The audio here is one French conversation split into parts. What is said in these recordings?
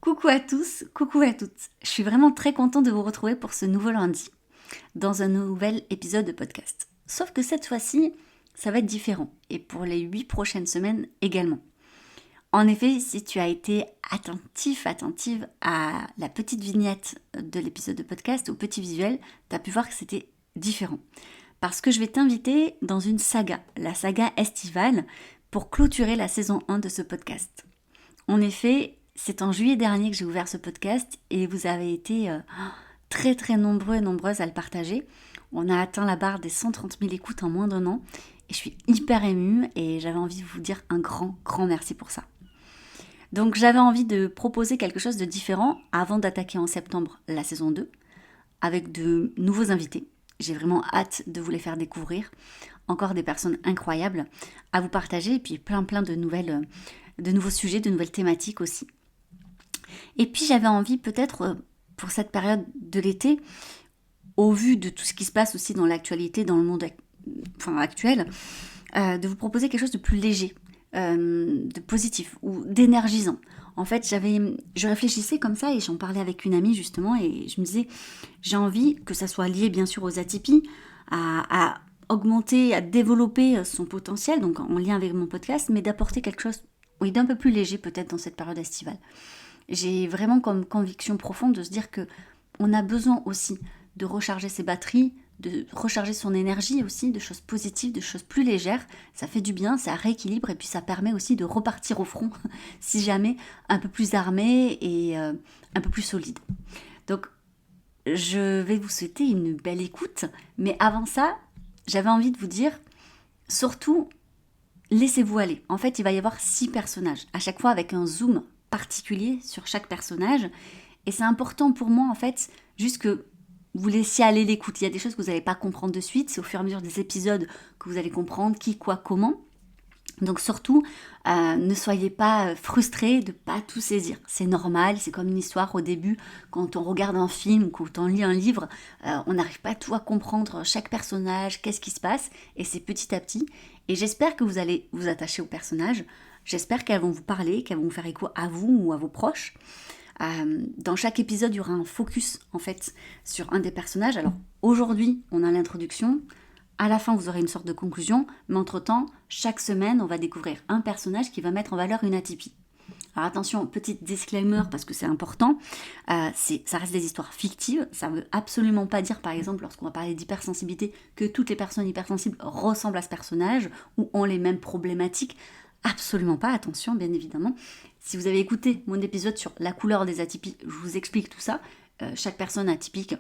Coucou à tous, coucou à toutes. Je suis vraiment très contente de vous retrouver pour ce nouveau lundi, dans un nouvel épisode de podcast. Sauf que cette fois-ci, ça va être différent, et pour les 8 prochaines semaines également. En effet, si tu as été attentive à la petite vignette de l'épisode de podcast, au petit visuel, tu as pu voir que c'était différent. Parce que je vais t'inviter dans une saga, la saga estivale, pour clôturer la saison 1 de ce podcast. En effet, c'est en juillet dernier que j'ai ouvert ce podcast et vous avez été très très nombreux et nombreuses à le partager. On a atteint la barre des 130 000 écoutes en moins d'un an et je suis hyper émue et j'avais envie de vous dire un grand merci pour ça. Donc j'avais envie de proposer quelque chose de différent avant d'attaquer en septembre la saison 2 avec de nouveaux invités. J'ai vraiment hâte de vous les faire découvrir. Encore des personnes incroyables à vous partager et puis plein de nouveaux sujets, de nouvelles thématiques aussi. Et puis j'avais envie peut-être pour cette période de l'été, au vu de tout ce qui se passe aussi dans l'actualité, dans le monde actuel, de vous proposer quelque chose de plus léger, de positif ou d'énergisant. En fait, je réfléchissais comme ça et j'en parlais avec une amie justement et je me disais, j'ai envie que ça soit lié bien sûr aux atypies, à augmenter, à développer son potentiel, donc en lien avec mon podcast, mais d'apporter quelque chose d'un peu plus léger peut-être dans cette période estivale. J'ai vraiment comme conviction profonde de se dire que on a besoin aussi de recharger ses batteries, de recharger son énergie aussi, de choses positives, de choses plus légères. Ça fait du bien, ça rééquilibre et puis ça permet aussi de repartir au front, si jamais, un peu plus armé et un peu plus solide. Donc, je vais vous souhaiter une belle écoute, mais avant ça, j'avais envie de vous dire, surtout, laissez-vous aller. En fait, il va y avoir 6 personnages, à chaque fois avec un zoom particulier sur chaque personnage. Et c'est important pour moi, en fait, juste que vous laissiez aller l'écoute. Il y a des choses que vous n'allez pas comprendre de suite. C'est au fur et à mesure des épisodes que vous allez comprendre qui, quoi, comment. Donc surtout, ne soyez pas frustrés de ne pas tout saisir. C'est normal, c'est comme une histoire au début, quand on regarde un film ou quand on lit un livre, on n'arrive pas tout à comprendre chaque personnage, qu'est-ce qui se passe, et c'est petit à petit. Et j'espère que vous allez vous attacher aux personnages, j'espère qu'elles vont vous parler, qu'elles vont vous faire écho à vous ou à vos proches. Dans chaque épisode, il y aura un focus en fait sur un des personnages. Alors aujourd'hui, on a l'introduction. À la fin, vous aurez une sorte de conclusion, mais entre-temps, chaque semaine, on va découvrir un personnage qui va mettre en valeur une atypie. Alors attention, petit disclaimer parce que c'est important, ça reste des histoires fictives, ça ne veut absolument pas dire, par exemple, lorsqu'on va parler d'hypersensibilité, que toutes les personnes hypersensibles ressemblent à ce personnage ou ont les mêmes problématiques. Absolument pas, attention, bien évidemment. Si vous avez écouté mon épisode sur la couleur des atypies, je vous explique tout ça. Chaque personne atypique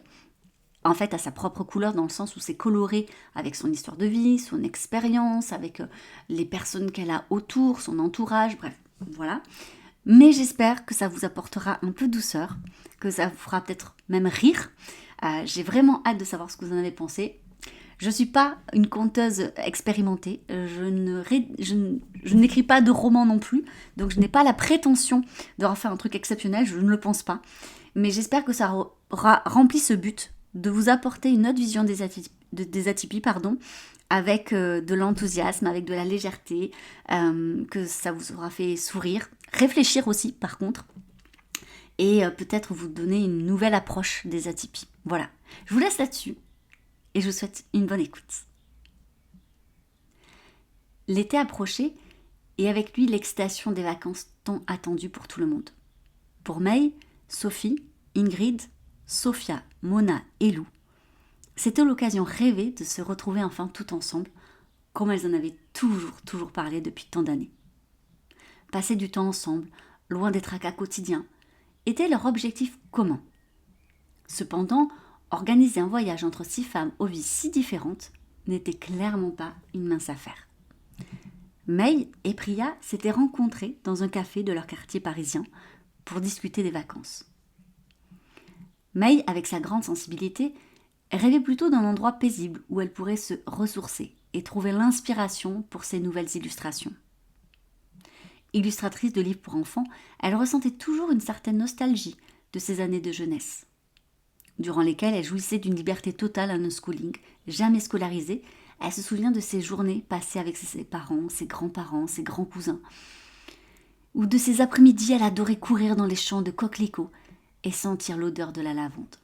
en fait, a sa propre couleur dans le sens où c'est coloré avec son histoire de vie, son expérience, avec les personnes qu'elle a autour, son entourage, bref, voilà. Mais j'espère que ça vous apportera un peu de douceur, que ça vous fera peut-être même rire. J'ai vraiment hâte de savoir ce que vous en avez pensé. Je ne suis pas une conteuse expérimentée, je n'écris pas de roman non plus, donc je n'ai pas la prétention d'avoir fait un truc exceptionnel, je ne le pense pas. Mais j'espère que ça aura rempli ce but de vous apporter une autre vision des atypies, avec de l'enthousiasme, avec de la légèreté, que ça vous aura fait sourire, réfléchir aussi par contre, et peut-être vous donner une nouvelle approche des atypies. Voilà, je vous laisse là-dessus, et je vous souhaite une bonne écoute. L'été approchait, et avec lui l'excitation des vacances tant attendues pour tout le monde. Pour May, Sophie, Ingrid, Sophia, Mona et Lou, c'était l'occasion rêvée de se retrouver enfin tout ensemble, comme elles en avaient toujours parlé depuis tant d'années. Passer du temps ensemble, loin des tracas quotidiens, était leur objectif commun. Cependant, organiser un voyage entre 6 femmes aux vies si différentes n'était clairement pas une mince affaire. May et Priya s'étaient rencontrées dans un café de leur quartier parisien pour discuter des vacances. May, avec sa grande sensibilité, rêvait plutôt d'un endroit paisible où elle pourrait se ressourcer et trouver l'inspiration pour ses nouvelles illustrations. Illustratrice de livres pour enfants, elle ressentait toujours une certaine nostalgie de ses années de jeunesse, durant lesquelles elle jouissait d'une liberté totale en unschooling, jamais scolarisée. Elle se souvient de ses journées passées avec ses parents, ses grands-parents, ses grands cousins. Ou de ces après-midi, elle adorait courir dans les champs de coquelicots et sentir l'odeur de la lavande.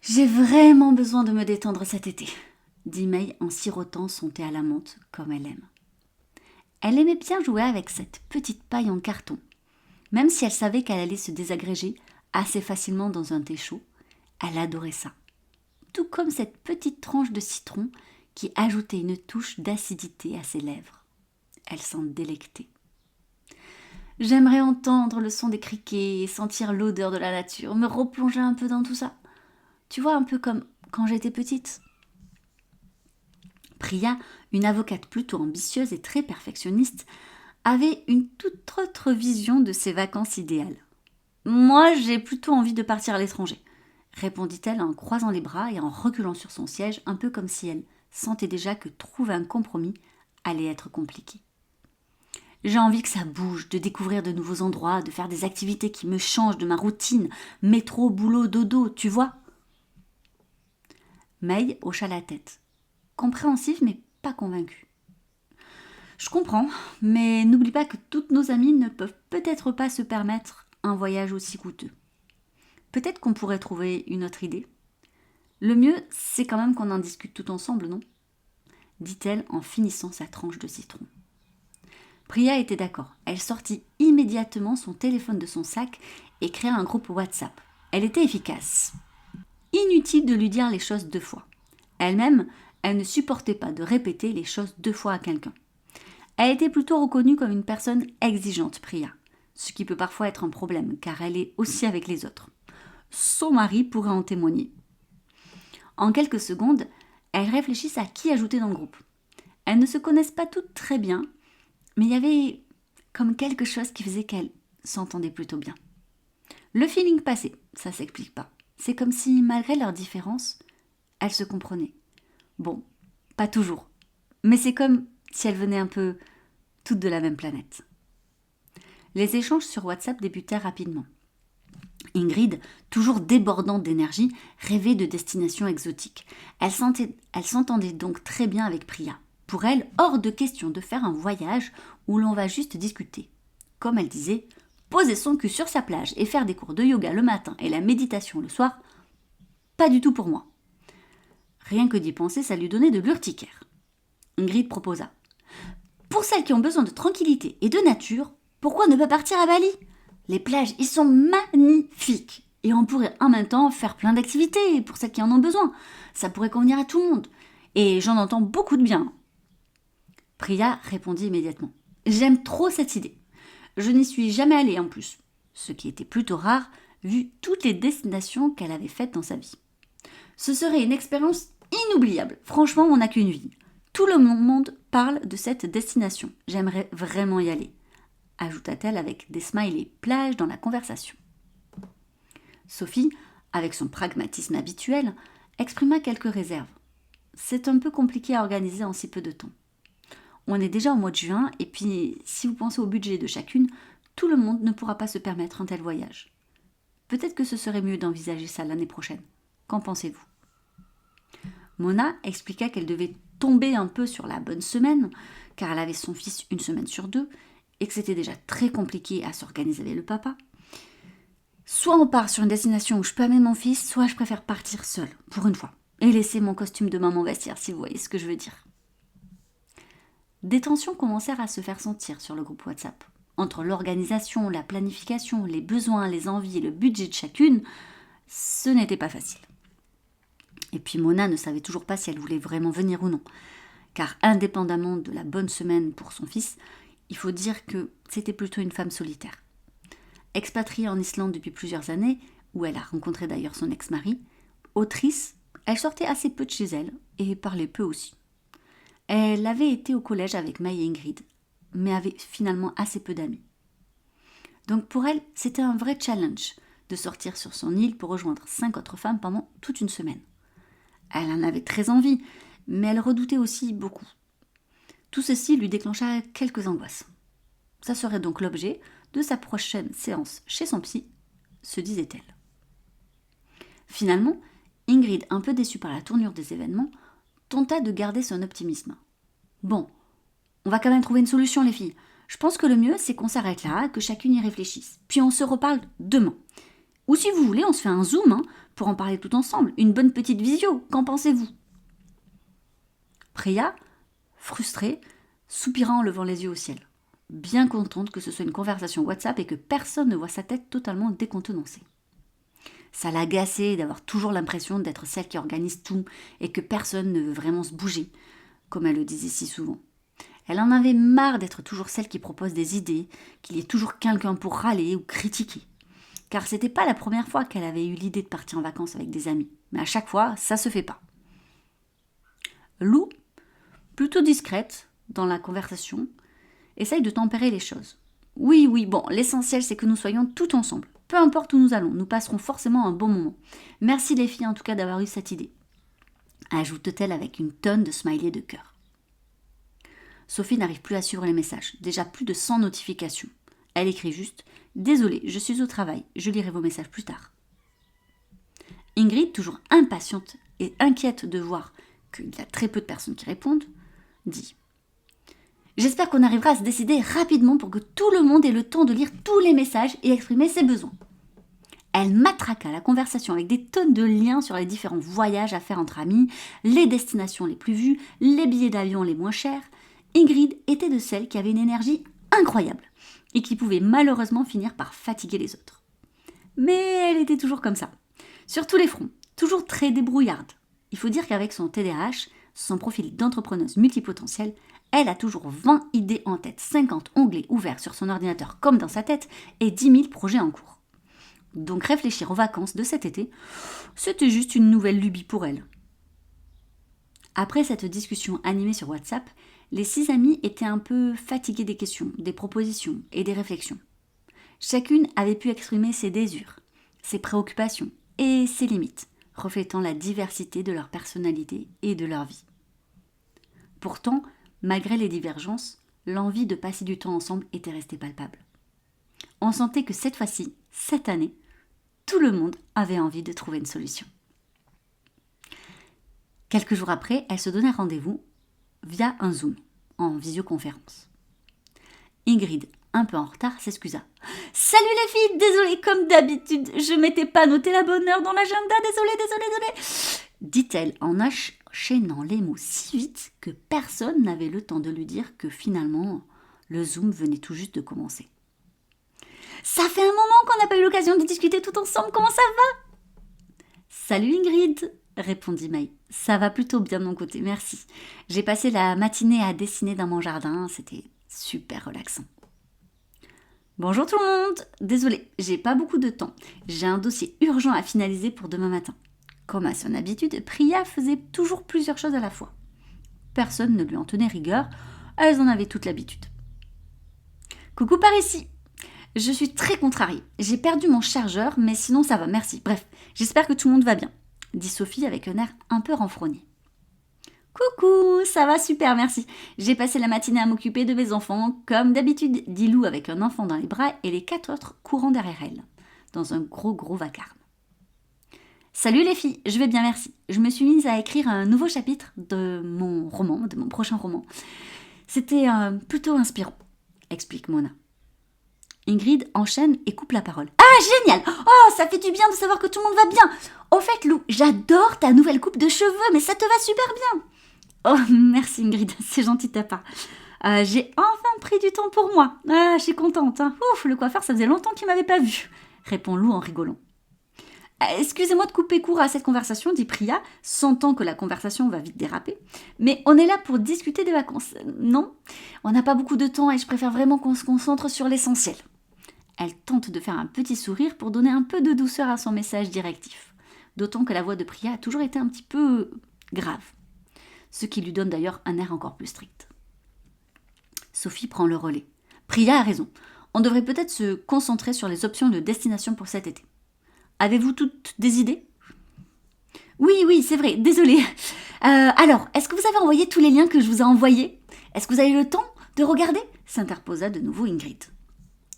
J'ai vraiment besoin de me détendre cet été, dit May en sirotant son thé à la menthe comme elle aime. Elle aimait bien jouer avec cette petite paille en carton, même si elle savait qu'elle allait se désagréger assez facilement dans un thé chaud. Elle adorait ça. Tout comme cette petite tranche de citron qui ajoutait une touche d'acidité à ses lèvres. Elle s'en délectait. J'aimerais entendre le son des criquets et sentir l'odeur de la nature, me replonger un peu dans tout ça. Tu vois, un peu comme quand j'étais petite. Priya, une avocate plutôt ambitieuse et très perfectionniste, avait une toute autre vision de ses vacances idéales. Moi, j'ai plutôt envie de partir à l'étranger, répondit-elle en croisant les bras et en reculant sur son siège, un peu comme si elle sentait déjà que trouver un compromis allait être compliqué. J'ai envie que ça bouge, de découvrir de nouveaux endroits, de faire des activités qui me changent de ma routine, métro, boulot, dodo, tu vois. May hocha la tête, compréhensive mais pas convaincue. Je comprends, mais n'oublie pas que toutes nos amies ne peuvent peut-être pas se permettre un voyage aussi coûteux. Peut-être qu'on pourrait trouver une autre idée. Le mieux, c'est quand même qu'on en discute tout ensemble, non ? Dit-elle en finissant sa tranche de citron. Priya était d'accord. Elle sortit immédiatement son téléphone de son sac et créa un groupe WhatsApp. Elle était efficace. Inutile de lui dire les choses 2 fois. Elle-même, elle ne supportait pas de répéter les choses 2 fois à quelqu'un. Elle était plutôt reconnue comme une personne exigeante, Priya, ce qui peut parfois être un problème car elle est aussi avec les autres. Son mari pourrait en témoigner. En quelques secondes, elles réfléchissent à qui ajouter dans le groupe. Elles ne se connaissent pas toutes très bien, mais il y avait comme quelque chose qui faisait qu'elles s'entendaient plutôt bien. Le feeling passait, ça s'explique pas. C'est comme si, malgré leurs différences, elles se comprenaient. Bon, pas toujours, mais c'est comme si elles venaient un peu toutes de la même planète. Les échanges sur WhatsApp débutèrent rapidement. Ingrid, toujours débordante d'énergie, rêvait de destinations exotiques. Elle s'entendait donc très bien avec Priya. Pour elle, hors de question de faire un voyage où l'on va juste discuter. Comme elle disait, poser son cul sur sa plage et faire des cours de yoga le matin et la méditation le soir, pas du tout pour moi. Rien que d'y penser, ça lui donnait de l'urticaire. Ingrid proposa. Pour celles qui ont besoin de tranquillité et de nature, pourquoi ne pas partir à Bali ? Les plages y sont magnifiques. Et on pourrait en même temps faire plein d'activités pour celles qui en ont besoin. Ça pourrait convenir à tout le monde. Et j'en entends beaucoup de bien. Priya répondit immédiatement. J'aime trop cette idée. Je n'y suis jamais allée en plus. Ce qui était plutôt rare vu toutes les destinations qu'elle avait faites dans sa vie. Ce serait une expérience inoubliable. Franchement, on n'a qu'une vie. Tout le monde parle de cette destination. J'aimerais vraiment y aller, ajouta-t-elle avec des smileys plages dans la conversation. Sophie, avec son pragmatisme habituel, exprima quelques réserves. C'est un peu compliqué à organiser en si peu de temps. On est déjà au mois de juin, et puis si vous pensez au budget de chacune, tout le monde ne pourra pas se permettre un tel voyage. Peut-être que ce serait mieux d'envisager ça l'année prochaine. Qu'en pensez-vous ? Mona expliqua qu'elle devait tomber un peu sur la bonne semaine, car elle avait son fils 1 semaine sur 2, et que c'était déjà très compliqué à s'organiser avec le papa. Soit on part sur une destination où je peux amener mon fils, soit je préfère partir seule, pour une fois, et laisser mon costume de maman vestiaire, si vous voyez ce que je veux dire. Des tensions commencèrent à se faire sentir sur le groupe WhatsApp. Entre l'organisation, la planification, les besoins, les envies et le budget de chacune, ce n'était pas facile. Et puis Mona ne savait toujours pas si elle voulait vraiment venir ou non. Car indépendamment de la bonne semaine pour son fils, il faut dire que c'était plutôt une femme solitaire. Expatriée en Islande depuis plusieurs années, où elle a rencontré d'ailleurs son ex-mari, autrice, elle sortait assez peu de chez elle et parlait peu aussi. Elle avait été au collège avec May et Ingrid, mais avait finalement assez peu d'amis. Donc pour elle, c'était un vrai challenge de sortir sur son île pour rejoindre 5 autres femmes pendant toute une semaine. Elle en avait très envie, mais elle redoutait aussi beaucoup. Tout ceci lui déclencha quelques angoisses. Ça serait donc l'objet de sa prochaine séance chez son psy, se disait-elle. Finalement, Ingrid, un peu déçue par la tournure des événements, tenta de garder son optimisme. Bon, on va quand même trouver une solution, les filles. Je pense que le mieux, c'est qu'on s'arrête là, que chacune y réfléchisse. Puis on se reparle demain. Ou si vous voulez, on se fait un zoom pour en parler tout ensemble. Une bonne petite visio, qu'en pensez-vous ? Priya, frustrée, soupira en levant les yeux au ciel, bien contente que ce soit une conversation WhatsApp et que personne ne voit sa tête totalement décontenancée. Ça l'agaçait d'avoir toujours l'impression d'être celle qui organise tout et que personne ne veut vraiment se bouger, comme elle le disait si souvent. Elle en avait marre d'être toujours celle qui propose des idées, qu'il y ait toujours quelqu'un pour râler ou critiquer. Car c'était pas la première fois qu'elle avait eu l'idée de partir en vacances avec des amis, mais à chaque fois, ça se fait pas. Lou, plutôt discrète dans la conversation, essaye de tempérer les choses. Oui, bon, l'essentiel c'est que nous soyons tout ensemble. Peu importe où nous allons, nous passerons forcément un bon moment. Merci les filles en tout cas d'avoir eu cette idée, ajoute-t-elle avec une tonne de smileys de cœur. Sophie n'arrive plus à suivre les messages, déjà plus de 100 notifications. Elle écrit juste « Désolée, je suis au travail, je lirai vos messages plus tard ». Ingrid, toujours impatiente et inquiète de voir qu'il y a très peu de personnes qui répondent, dit « J'espère qu'on arrivera à se décider rapidement pour que tout le monde ait le temps de lire tous les messages et exprimer ses besoins. » Elle matraqua la conversation avec des tonnes de liens sur les différents voyages à faire entre amis, les destinations les plus vues, les billets d'avion les moins chers. Ingrid était de celles qui avaient une énergie incroyable et qui pouvait malheureusement finir par fatiguer les autres. Mais elle était toujours comme ça, sur tous les fronts, toujours très débrouillarde. Il faut dire qu'avec son TDAH, son profil d'entrepreneuse multipotentielle, elle a toujours 20 idées en tête, 50 onglets ouverts sur son ordinateur comme dans sa tête et 10 000 projets en cours. Donc réfléchir aux vacances de cet été, c'était juste une nouvelle lubie pour elle. Après cette discussion animée sur WhatsApp, les 6 amies étaient un peu fatiguées des questions, des propositions et des réflexions. Chacune avait pu exprimer ses désirs, ses préoccupations et ses limites, reflétant la diversité de leur personnalité et de leur vie. Pourtant, malgré les divergences, l'envie de passer du temps ensemble était restée palpable. On sentait que cette fois-ci, cette année, tout le monde avait envie de trouver une solution. Quelques jours après, elles se donnaient rendez-vous via un Zoom, en visioconférence. Ingrid, un peu en retard, s'excusa. « Salut les filles, désolée, comme d'habitude, je m'étais pas noté la bonne heure dans l'agenda, désolée, dit-elle en enchaînant les mots si vite que personne n'avait le temps de lui dire que finalement, le Zoom venait tout juste de commencer. « Ça fait un moment qu'on n'a pas eu l'occasion de discuter tout ensemble, comment ça va ?»« Salut Ingrid !» répondit Maï. « Ça va plutôt bien de mon côté, merci. J'ai passé la matinée à dessiner dans mon jardin, c'était super relaxant. » « Bonjour tout le monde. Désolée, j'ai pas beaucoup de temps. J'ai un dossier urgent à finaliser pour demain matin. » Comme à son habitude, Priya faisait toujours plusieurs choses à la fois. Personne ne lui en tenait rigueur, elles en avaient toute l'habitude. « Coucou par ici. Je suis très contrariée. J'ai perdu mon chargeur, mais sinon ça va, merci. Bref, j'espère que tout le monde va bien, » dit Sophie avec un air un peu renfrogné. « Coucou, ça va super, merci. J'ai passé la matinée à m'occuper de mes enfants, comme d'habitude, » dit Lou avec un enfant dans les bras et les 4 autres courant derrière elle, dans un gros vacarme. « Salut les filles, je vais bien, merci. Je me suis mise à écrire un nouveau chapitre de mon prochain roman. C'était plutôt inspirant, » explique Mona. Ingrid enchaîne et coupe la parole. « Ah, génial! Oh, ça fait du bien de savoir que tout le monde va bien! Au fait, Lou, j'adore ta nouvelle coupe de cheveux, mais ça te va super bien! » Oh, merci Ingrid, c'est gentil de ta part. J'ai enfin pris du temps pour moi. Ah, je suis contente. Hein. Ouf, le coiffeur, ça faisait longtemps qu'il m'avait pas vue, répond Lou en rigolant. Excusez-moi de couper court à cette conversation, dit Priya, sentant que la conversation va vite déraper. Mais on est là pour discuter des vacances. Non, on n'a pas beaucoup de temps et je préfère vraiment qu'on se concentre sur l'essentiel. Elle tente de faire un petit sourire pour donner un peu de douceur à son message directif. D'autant que la voix de Priya a toujours été un petit peu grave. Ce qui lui donne d'ailleurs un air encore plus strict. Sophie prend le relais. Priya a raison. On devrait peut-être se concentrer sur les options de destination pour cet été. Avez-vous toutes des idées ? Oui, c'est vrai, désolée. Alors, est-ce que vous avez envoyé tous les liens que je vous ai envoyés ? Est-ce que vous avez eu le temps de regarder ? S'interposa de nouveau Ingrid.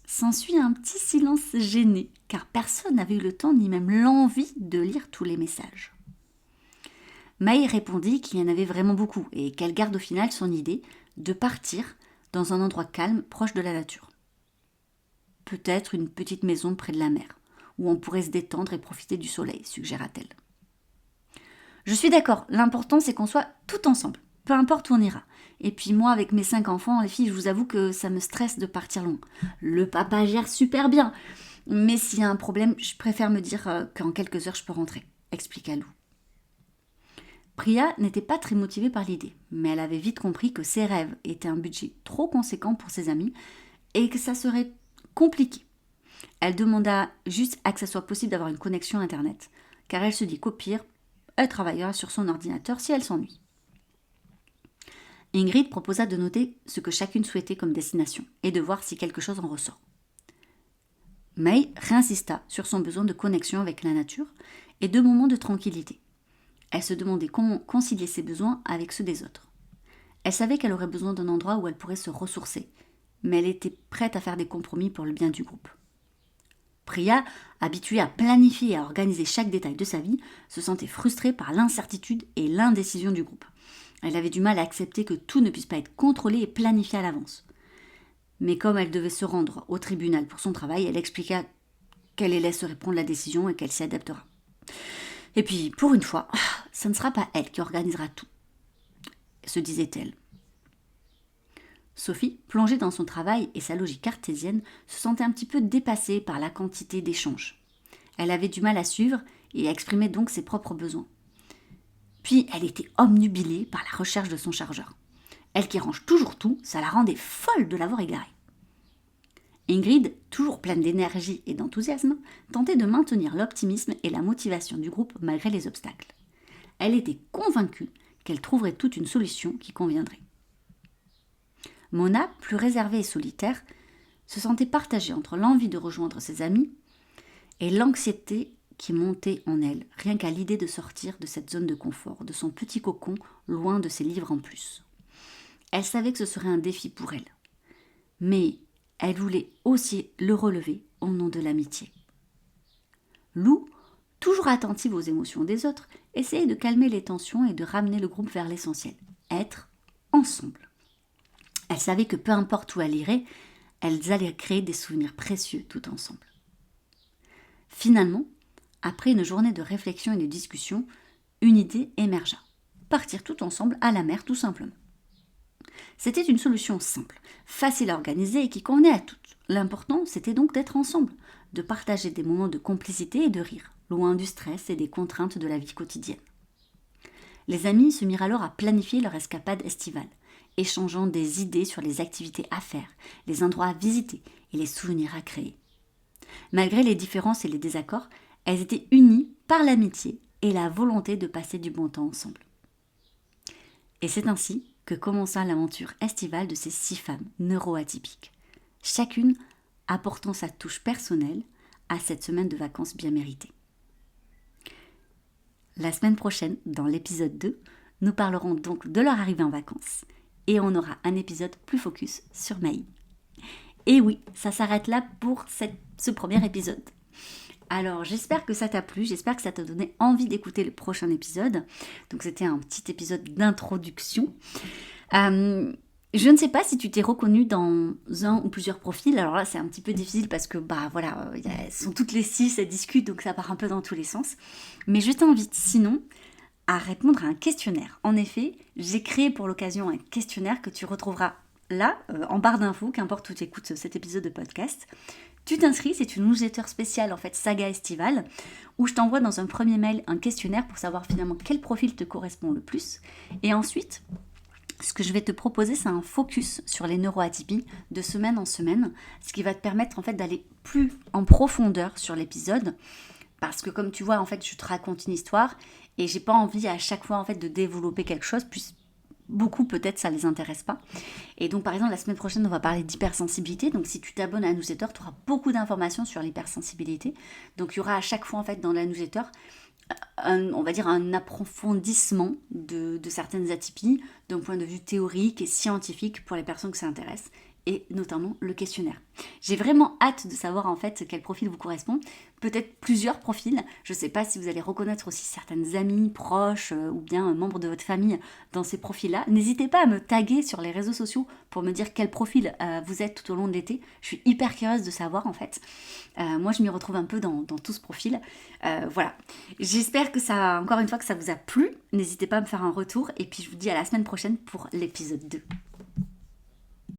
S'ensuit un petit silence gêné, car personne n'avait eu le temps ni même l'envie de lire tous les messages. Maï répondit qu'il y en avait vraiment beaucoup et qu'elle garde au final son idée de partir dans un endroit calme, proche de la nature. Peut-être une petite maison près de la mer, où on pourrait se détendre et profiter du soleil, suggéra-t-elle. Je suis d'accord, l'important c'est qu'on soit tout ensemble, peu importe où on ira. Et puis moi avec mes 5 enfants, les filles, je vous avoue que ça me stresse de partir loin. Le papa gère super bien, mais s'il y a un problème, je préfère me dire qu'en quelques heures je peux rentrer, expliqua Lou. Priya n'était pas très motivée par l'idée, mais elle avait vite compris que ses rêves étaient un budget trop conséquent pour ses amis et que ça serait compliqué. Elle demanda juste à que ça soit possible d'avoir une connexion Internet, car elle se dit qu'au pire, elle travaillera sur son ordinateur si elle s'ennuie. Ingrid proposa de noter ce que chacune souhaitait comme destination et de voir si quelque chose en ressort. May réinsista sur son besoin de connexion avec la nature et de moments de tranquillité. Elle se demandait comment concilier ses besoins avec ceux des autres. Elle savait qu'elle aurait besoin d'un endroit où elle pourrait se ressourcer, mais elle était prête à faire des compromis pour le bien du groupe. Priya, habituée à planifier et à organiser chaque détail de sa vie, se sentait frustrée par l'incertitude et l'indécision du groupe. Elle avait du mal à accepter que tout ne puisse pas être contrôlé et planifié à l'avance. Mais comme elle devait se rendre au tribunal pour son travail, elle expliqua qu'elle laisserait prendre la décision et qu'elle s'y adaptera. Et puis, pour une fois, ce ne sera pas elle qui organisera tout, se disait-elle. Sophie, plongée dans son travail et sa logique cartésienne, se sentait un petit peu dépassée par la quantité d'échanges. Elle avait du mal à suivre et à exprimer donc ses propres besoins. Puis elle était obnubilée par la recherche de son chargeur. Elle qui range toujours tout, ça la rendait folle de l'avoir égaré. Ingrid, toujours pleine d'énergie et d'enthousiasme, tentait de maintenir l'optimisme et la motivation du groupe malgré les obstacles. Elle était convaincue qu'elle trouverait toute une solution qui conviendrait. Mona, plus réservée et solitaire, se sentait partagée entre l'envie de rejoindre ses amis et l'anxiété qui montait en elle, rien qu'à l'idée de sortir de cette zone de confort, de son petit cocon, loin de ses livres en plus. Elle savait que ce serait un défi pour elle, mais elle voulait aussi le relever au nom de l'amitié. Lou, toujours attentive aux émotions des autres, essayait de calmer les tensions et de ramener le groupe vers l'essentiel, être ensemble. Elle savait que peu importe où elle irait, elles allaient créer des souvenirs précieux tout ensemble. Finalement, après une journée de réflexion et de discussion, une idée émergea. Partir tout ensemble à la mer tout simplement. C'était une solution simple, facile à organiser et qui convenait à toutes. L'important, c'était donc d'être ensemble, de partager des moments de complicité et de rire, loin du stress et des contraintes de la vie quotidienne. Les amis se mirent alors à planifier leur escapade estivale, échangeant des idées sur les activités à faire, les endroits à visiter et les souvenirs à créer. Malgré les différences et les désaccords, elles étaient unies par l'amitié et la volonté de passer du bon temps ensemble. Et c'est ainsi que commença l'aventure estivale de ces 6 femmes neuroatypiques, chacune apportant sa touche personnelle à cette semaine de vacances bien méritée. La semaine prochaine, dans l'épisode 2, nous parlerons donc de leur arrivée en vacances et on aura un épisode plus focus sur Maï. Et oui, ça s'arrête là pour ce premier épisode. Alors j'espère que ça t'a plu, j'espère que ça t'a donné envie d'écouter le prochain épisode. Donc c'était un petit épisode d'introduction. Je ne sais pas si tu t'es reconnu dans un ou plusieurs profils. Alors là c'est un petit peu difficile parce que elles sont toutes les 6, elles discutent donc ça part un peu dans tous les sens. Mais je t'invite sinon à répondre à un questionnaire. En effet, j'ai créé pour l'occasion un questionnaire que tu retrouveras là, en barre d'infos, qu'importe où tu écoutes cet épisode de podcast. Tu t'inscris, c'est une newsletter spéciale en fait saga estivale où je t'envoie dans un premier mail un questionnaire pour savoir finalement quel profil te correspond le plus. Et ensuite, ce que je vais te proposer, c'est un focus sur les neuroatypies de semaine en semaine, ce qui va te permettre en fait d'aller plus en profondeur sur l'épisode. Parce que comme tu vois, en fait, je te raconte une histoire et j'ai pas envie à chaque fois en fait de développer quelque chose, puis beaucoup peut-être ça les intéresse pas. Et donc par exemple la semaine prochaine on va parler d'hypersensibilité. Donc si tu t'abonnes à la newsletter, tu auras beaucoup d'informations sur l'hypersensibilité. Donc il y aura à chaque fois en fait dans la newsletter un approfondissement de certaines atypies d'un point de vue théorique et scientifique pour les personnes que ça intéresse. et notamment le questionnaire. J'ai vraiment hâte de savoir en fait quel profil vous correspond, peut-être plusieurs profils. Je ne sais pas si vous allez reconnaître aussi certaines amies, proches ou bien membres de votre famille dans ces profils-là. N'hésitez pas à me taguer sur les réseaux sociaux pour me dire quel profil vous êtes tout au long de l'été. Je suis hyper curieuse de savoir en fait. Moi je m'y retrouve un peu dans tout ce profil. Voilà. J'espère que encore une fois que ça vous a plu. N'hésitez pas à me faire un retour et puis je vous dis à la semaine prochaine pour l'épisode 2.